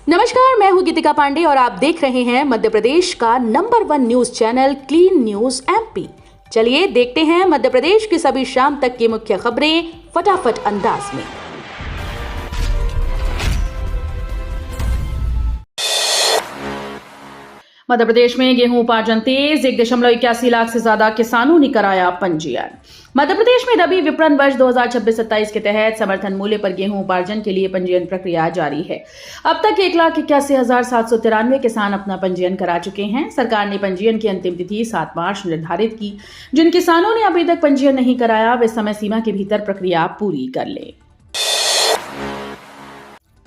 नमस्कार, मैं हूं गीतिका पांडे और आप देख रहे हैं मध्य प्रदेश का number 1 news channel clean news MP. चलिए देखते हैं मध्य प्रदेश की सभी शाम तक की मुख्य खबरें फटाफट अंदाज में। मध्य प्रदेश में गेहूं उपार्जन तेज, 1.81 लाख से ज्यादा किसानों ने कराया पंजीयन। मध्य प्रदेश में रबी विपणन वर्ष 2026-27 के तहत समर्थन मूल्य पर गेहूं उपार्जन के लिए पंजीयन प्रक्रिया जारी है। अब तक 1,81,793 किसान अपना पंजीयन करा चुके हैं। सरकार ने पंजीयन की अंतिम तिथि 7 मार्च निर्धारित की। जिन किसानों ने अभी तक पंजीयन नहीं कराया वे समय सीमा के भीतर प्रक्रिया पूरी कर ले।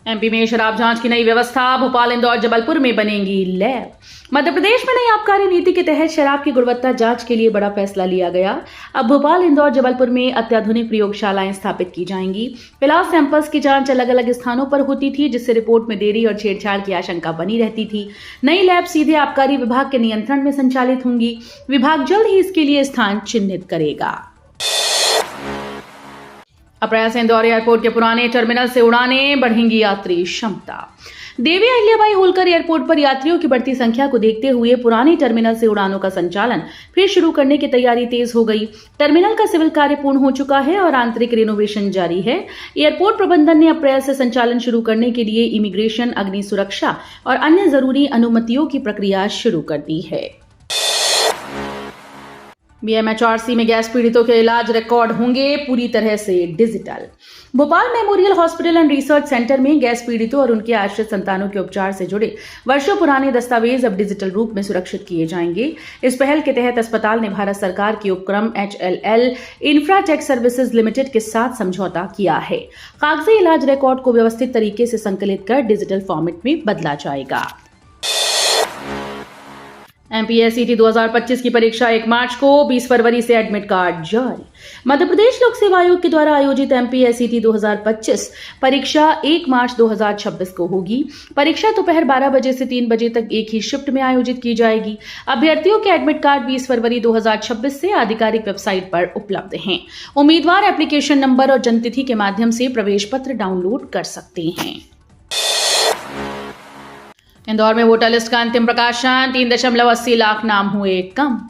एमपी में शराब जांच की नई व्यवस्था, भोपाल, इंदौर, जबलपुर में बनेंगी लैब। मध्य प्रदेश में नई आबकारी नीति के तहत शराब की गुणवत्ता जांच के लिए बड़ा फैसला लिया गया। अब भोपाल, इंदौर, जबलपुर में अत्याधुनिक प्रयोगशालाएं स्थापित की जाएंगी। फिलहाल सैंपल्स की जांच अलग अलग स्थानों पर होती थी, जिससे रिपोर्ट में देरी और छेड़छाड़ की आशंका बनी रहती थी। नई लैब सीधे आबकारी विभाग के नियंत्रण में संचालित होंगी। विभाग जल्द ही इसके लिए स्थान चिन्हित करेगा। अप्रैल से इंदौर एयरपोर्ट के पुराने टर्मिनल से उड़ानें बढ़ेंगी यात्री क्षमता। देवी अहिल्याबाई होलकर एयरपोर्ट पर यात्रियों की बढ़ती संख्या को देखते हुए पुराने टर्मिनल से उड़ानों का संचालन फिर शुरू करने की तैयारी तेज हो गई। टर्मिनल का सिविल कार्य पूर्ण हो चुका है और आंतरिक रिनोवेशन जारी है। एयरपोर्ट प्रबंधन ने अप्रैल से संचालन शुरू करने के लिए इमिग्रेशन, अग्नि सुरक्षा और अन्य जरूरी अनुमतियों की प्रक्रिया शुरू कर दी है। बीएमएचआरसी में गैस पीड़ितों के इलाज रिकॉर्ड होंगे पूरी तरह से digital. Bhopal memorial hospital and research centre में गैस पीड़ितों और उनके आश्रित संतानों के उपचार से जुड़े वर्षों पुराने दस्तावेज अब डिजिटल रूप में सुरक्षित किए जाएंगे। इस पहल के तहत अस्पताल ने भारत सरकार के उपक्रम HLL इंफ्राटेक सर्विसेज लिमिटेड के साथ समझौता किया है। कागजी इलाज रिकॉर्ड को व्यवस्थित तरीके से संकलित कर डिजिटल फॉर्मेट में बदला जाएगा। MPSCT 2025 की परीक्षा 1 मार्च को, 20 फरवरी से एडमिट कार्ड जारी। मध्य प्रदेश लोक सेवा आयोग के द्वारा आयोजित MPSCT 2025 परीक्षा 1 मार्च 2026 को होगी। परीक्षा दोपहर 12 बजे से 3 बजे तक एक ही शिफ्ट में आयोजित की जाएगी। अभ्यर्थियों के एडमिट कार्ड 20 फरवरी 2026 से आधिकारिक वेबसाइट पर उपलब्ध हैं। उम्मीदवार एप्लीकेशन नंबर और जन्मतिथि के माध्यम से प्रवेश पत्र डाउनलोड कर सकते हैं। इंदौर में वोटर लिस्ट का अंतिम प्रकाशन, 3.80 लाख नाम हुए कम।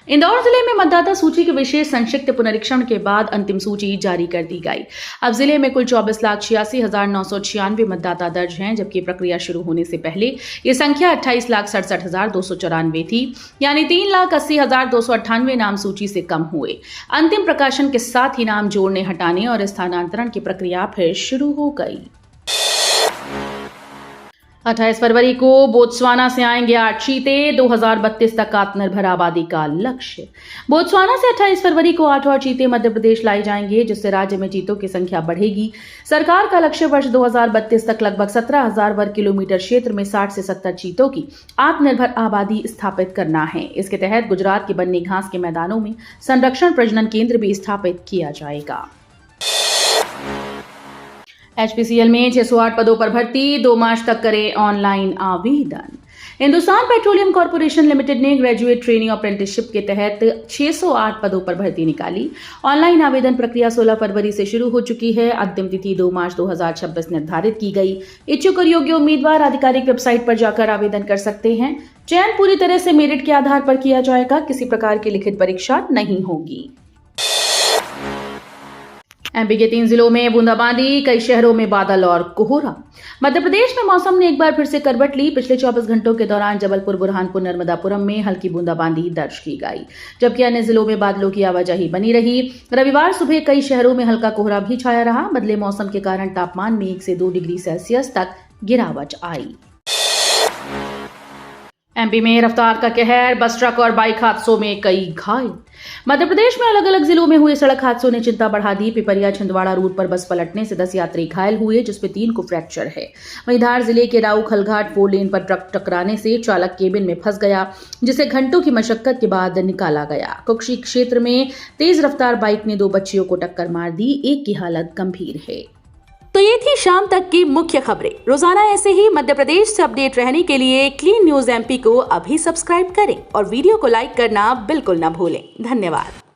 इंदौर जिले में मतदाता सूची के विशेष संक्षिप्त पुनरीक्षण के बाद अंतिम सूची जारी कर दी गई। अब जिले में कुल 24,86,996 मतदाता दर्ज हैं, जबकि प्रक्रिया शुरू होने से पहले ये संख्या 28,67,294 थी, यानी 3,80,298 नाम सूची से कम हुए। अंतिम प्रकाशन के साथ ही नाम जोड़ने, हटाने और स्थानांतरण की प्रक्रिया फिर शुरू हो गई। 28 फरवरी को बोत्सवाना से आएंगे 8 चीते, 2032 तक आत्मनिर्भर आबादी का लक्ष्य। बोत्सवाना से 28 फरवरी को 8 और चीते मध्य प्रदेश लाई जाएंगे, जिससे राज्य में चीतों की संख्या बढ़ेगी। सरकार का लक्ष्य वर्ष 2032 तक लगभग 17,000 वर्ग किलोमीटर क्षेत्र में 60 से 70 चीतों की आत्मनिर्भर आबादी स्थापित करना है। इसके तहत गुजरात के बन्नी घास के मैदानों में संरक्षण प्रजनन केंद्र भी स्थापित किया जाएगा। HPCL में 608 पदों पर भर्ती, 2 मार्च तक करें ऑनलाइन आवेदन। हिंदुस्तान पेट्रोलियम कॉर्पोरेशन लिमिटेड ने ग्रेजुएट ट्रेनिंग अप्रेंटिसशिप के तहत 608 पदों पर भर्ती निकाली। ऑनलाइन आवेदन प्रक्रिया 16 फरवरी से शुरू हो चुकी है। अंतिम तिथि 2 मार्च 2026 निर्धारित की गई। इच्छुक और योग्य उम्मीदवार आधिकारिक वेबसाइट पर जाकर आवेदन कर सकते हैं। चयन पूरी तरह से मेरिट के आधार पर किया जाएगा। किसी प्रकार की लिखित परीक्षा नहीं होगी। एमपी के 3 जिलों में बूंदाबांदी, कई शहरों में बादल और कोहरा। मध्य प्रदेश में मौसम ने एक बार फिर से करवट ली। पिछले 24 घंटों के दौरान जबलपुर, बुरहानपुर, नर्मदापुरम में हल्की बूंदाबांदी दर्ज की गई, जबकि अन्य जिलों में बादलों की आवाजाही बनी रही। रविवार सुबह कई शहरों में हल्का कोहरा भी छाया रहा। बदले मौसम के कारण तापमान में 1 से 2 डिग्री सेल्सियस तक गिरावट आई। एमपी में रफ्तार का कहर, बस, ट्रक और बाइक हादसों में कई घायल। मध्य प्रदेश में अलग अलग जिलों में हुए सड़क हादसों ने चिंता बढ़ा दी। पिपरिया छिंदवाड़ा रूट पर बस पलटने से 10 यात्री घायल हुए, जिसमें 3 को फ्रैक्चर है। वहीं धार जिले के राऊ खलघाट 4 लेन पर ट्रक टकराने से चालक केबिन में फंस गया, जिसे घंटों की मशक्कत के बाद निकाला गया। कुक्षी क्षेत्र में तेज रफ्तार बाइक ने 2 बच्चियों को टक्कर मार दी, एक की हालत गंभीर है। तो ये थी शाम तक की मुख्य खबरें। रोजाना ऐसे ही मध्य प्रदेश से अपडेट रहने के लिए क्लीन न्यूज एमपी को अभी सब्सक्राइब करें और वीडियो को लाइक करना बिल्कुल न भूलें। धन्यवाद।